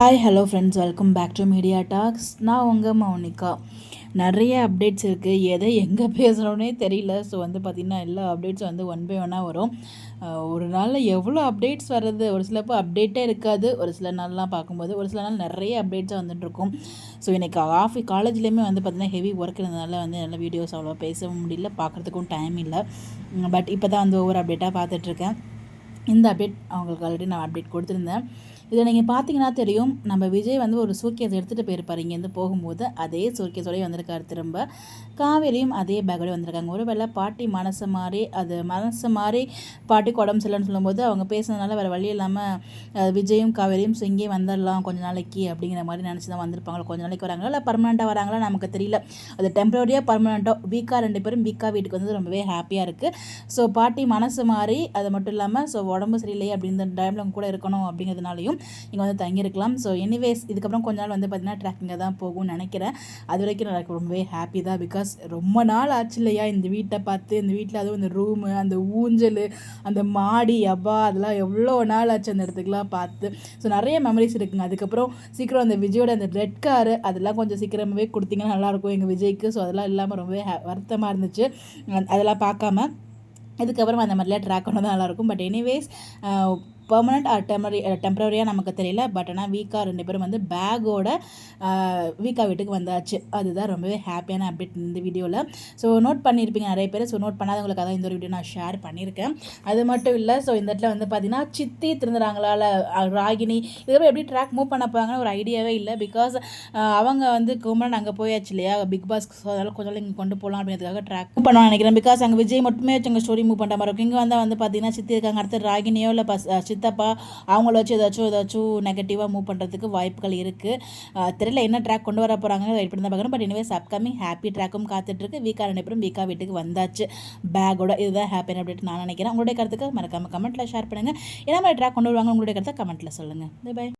Hi hello friends, welcome back to Media Talks. நான் உங்கள் மௌனிகா. நிறைய அப்டேட்ஸ் இருக்குது, எதை எங்கே பேசுகிறோன்னே தெரியல. ஸோ பார்த்திங்கன்னா எல்லா அப்டேட்ஸும் ஒன் பை ஒன்னாக வரும். ஒரு நாளில் எவ்வளோ அப்டேட்ஸ் வர்றது, ஒரு சிலப்போ அப்டேட்டே இருக்காது. ஒரு சில நாள்லாம் பார்க்கும்போது ஒரு சில நாள் நிறைய அப்டேட்ஸாக வந்துட்டுருக்கும். ஸோ எனக்கு காலேஜ்லேயுமே பார்த்திங்கன்னா ஹெவி ஒர்க் இருந்ததுனால நல்ல வீடியோஸ் அவ்வளோ பேசவும் முடியல, பார்க்குறதுக்கும் டைம் இல்லை. பட் இப்போ தான் ஒவ்வொரு அப்டேட்டாக பார்த்துட்ருக்கேன். இந்த அப்டேட் அவங்களுக்கு ஆல்ரெடி நான் அப்டேட் கொடுத்துருந்தேன். இதில் நீங்கள் பார்த்தீங்கன்னா தெரியும், நம்ம விஜய் ஒரு சூட்கேஸ் எடுத்துகிட்டு போயிருப்பார். இங்கேருந்து போகும்போது அதே சூட்கேஸோடய வந்திருக்காரு. திரும்ப காவேரியும் அதே பேக்கோடய வந்திருக்காங்க. ஒரு வேளை பாட்டி மனசு மாறி பாட்டிக்கு உடம்பு சரியில்லைன்னு சொல்லும்போது அவங்க பேசுனதுனால வேறு வழி இல்லாமல் விஜயும் காவேரியும் இங்கே வந்துடலாம் கொஞ்ச நாளைக்கு அப்படிங்கிற மாதிரி நினச்சி தான் வந்திருப்பாங்க. கொஞ்ச நாளைக்கு வராங்களா இல்லை பர்மனெண்ட்டாக வராங்களா நமக்கு தெரியல. அது டெம்பரரியாக பர்மனெண்ட்டாக ரெண்டு பேரும் வீட்டுக்கு ரொம்பவே ஹாப்பியாக இருக்குது. ஸோ பாட்டி மனசு மாறி அது மட்டும் இல்லாமல் உடம்பு சரியில்லையே அப்படின்ற டைமில் அவங்க கூட இருக்கணும் அப்படிங்கிறதுனாலையும் இங்கே தங்கியிருக்கலாம். ஸோ எனிவேஸ் இதுக்கப்புறம் கொஞ்ச நாள் பார்த்திங்கன்னா ட்ராக்கிங்காக தான் போகும்னு நினைக்கிறேன். அது வரைக்கும் எனக்கு ரொம்பவே ஹாப்பி தான். பிகாஸ் ரொம்ப நாள் ஆச்சு இல்லையா இந்த வீட்டை பார்த்து. இந்த வீட்டில் அதுவும் இந்த ரூமு, அந்த ஊஞ்சல், அந்த மாடி, அதெல்லாம் எவ்வளோ நாள் ஆச்சு அந்த இடத்துக்குலாம் பார்த்து. ஸோ நிறைய மெமரிஸ் இருக்குங்க. அதுக்கப்புறம் சீக்கிரம் அந்த விஜயோட அந்த ரெட் காரு அதெல்லாம் கொஞ்சம் சீக்கிரமாகவே கொடுத்தீங்கன்னா நல்லாயிருக்கும் எங்கள் விஜய்க்கு. ஸோ அதெல்லாம் இல்லாமல் ரொம்பவே வருத்தமாக இருந்துச்சு. அதெல்லாம் பார்க்காம இதுக்கப்புறம் அந்த மாதிரிலாம் ட்ராக் பண்ண தான் நல்லாயிருக்கும். பட் எனிவேஸ் பெர்மனண்ட் ஆர் டெம்பரரியாக நமக்கு தெரியல. பட் ஆனால் ரெண்டு பேரும் பேக்கோட வீட்டுக்கு வந்தாச்சு. அதுதான் ரொம்பவே ஹாப்பியான அப்டேட் இந்த வீடியோவில். ஸோ நோட் பண்ணியிருப்பீங்க நிறைய பேர். ஸோ நோட் பண்ணாதவங்களுக்காக தான் இந்த ஒரு வீடியோ நான் ஷேர் பண்ணியிருக்கேன். அது மட்டும் இல்லை, ஸோ இந்த இடத்துல பார்த்தீங்கன்னா சித்தி திருந்துறாங்களா இல்லை ராகினி இதுக்கப்புறம் எப்படி ட்ராக் மூவ் பண்ண போகிறாங்கன்னு ஒரு ஐடியாவே இல்லை. பிகாஸ் அவங்க குமரன் அங்கே போயாச்சு இல்லையா பிக் பாஸ். ஸோ அதெல்லாம் கொஞ்சம் இங்கே கொண்டு போகலாம் அப்படிங்கிறதுக்காக ட்ராக் மூவ் பண்ணுவாங்க நினைக்கிறேன். பிகாஸ் அங்கே விஜய் மட்டுமே வச்சு அங்கே ஸ்டோரி மூவ் பண்ணுற மாதிரி இருக்கும். இங்கே பார்த்தீங்கன்னா சித்தி இருக்காங்க. அடுத்து ராகினியோ இல்லை சித்தப்பா அவங்கள வச்சு ஏதாச்சும் நெகட்டிவாக மூவ் பண்ணுறதுக்கு வாய்ப்புகள் இருக்குது. தெரியல என்ன ட்ராக் கொண்டு வர போகிறாங்கன்னு வெயிட் பண்ணி தான் பார்க்கணும். பட் எனிவேஸ் அப்கமிங் ஹாப்பி ட்ராக்கும் காத்துட்ருக்கு. ரெண்டு பேரும் வீட்டுக்கு வந்தாச்சு பேக்கோட. இதுதான் ஹாப்பியான அப்டேட் நான் நினைக்கிறேன். உங்களுடைய கருத்துக்கு மறக்காமல் கமெண்ட்டில் ஷேர் பண்ணுங்கள். என்ன மாதிரி ட்ராக் கொண்டு வருவாங்க உங்களுடைய கருத்தை கமெண்ட்டில் சொல்லுங்கள். பை.